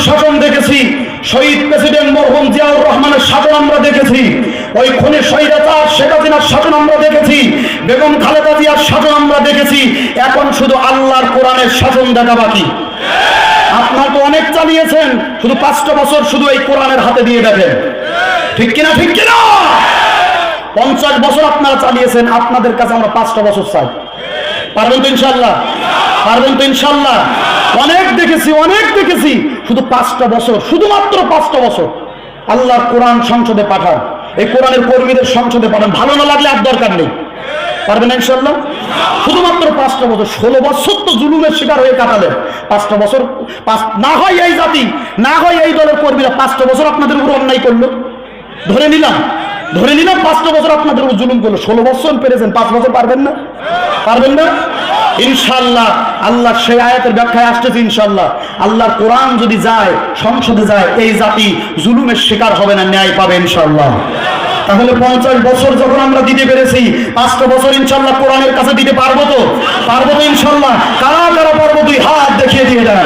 শাসন দেখেছি, শহীদ প্রেসিডেন্ট মরহুম জিয়াউর রহমানের শাসন আমরা দেখেছি, ওই খুনি স্বৈরাচার শেখ হাসিনার শাসন আমরা দেখেছি, বেগম খালেদা জিয়ার শাসন আমরা দেখেছি। এখন শুধু আল্লাহর কোরআনের শাসন দেখা বাকি। আপনারা তো অনেক চালিয়েছেন, শুধু 5টা বছর শুধু এই কোরআনের হাতে দিয়ে দেখেন, ঠিক কিনা? ঠিক কিনা? 50 বছর আপনারা চালিয়েছেন, আপনাদের কাছে আমরা 5টা বছর চাই। পারবেন তো ইনশাল্লাহ? পারবেন তো ইনশাল্লাহ? অনেক দেখেছি, শুধু 5টা বছর, শুধুমাত্র 5টা বছর আল্লাহর কোরআন সংসদে পাঠান, এই কোরআনের কর্মীদের সংসদে পাঠান। ভালো না লাগলে আর দরকার নেই। পারবেন ইনশাল্লাহ? শুধুমাত্র 5টা বছর। 16 বছর তো জুলুমের শিকার হয়ে কাটালেন। 5টা বছর না হয় এই জাতি, না হয় এই দলের কর্মীরা 5টা বছর আপনাদের উপর অন্যায় করলো, ধরে নিলাম 5টা বছর আপনাদের উপর জুলুম করলো। 16 বছর পেরেছেন, 5 বছর পারবেন না? পারবেন না ইনশাআল্লাহ? আল্লাহ সেই আয়াতের ব্যাখ্যায় আসতেছে ইনশাআল্লাহ। আল্লাহর কোরআন যদি যায়, সংসদে যায়, এই জাতি জুলুমের শিকার হবে না, ন্যায় পাবে ইনশাআল্লাহ। তাহলে 50 বছর যখন আমরা দিতে পেরেছি, 5টা বছর ইনশাআল্লাহ কোরআনের কাছে দিতে পারবো তো? পারবো তো ইনশাআল্লাহ? কারা কারা পারবো? 2 হাত দেখিয়ে দিয়ে দেন।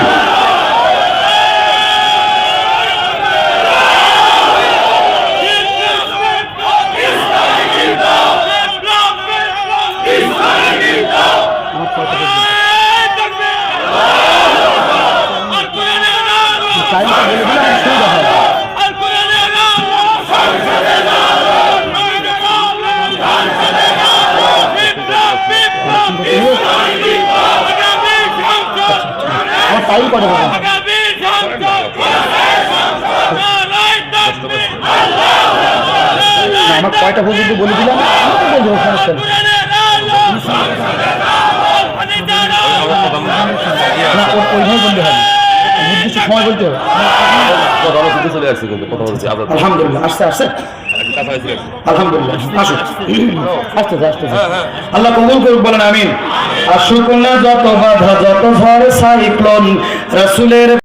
আমার কয়টা পর্যন্ত বলে দিলাম, নির্দিষ্ট সময় বলতে হবে। আলহামদুলিল্লাহ, আসতে আলহামদুলিল্লাহ, আসতে আল্লাহ কবুল করুক, বলেন আমিন। আর শুকনা যত বাধা, যত ঝড় সাইক্লোন, রাসূলের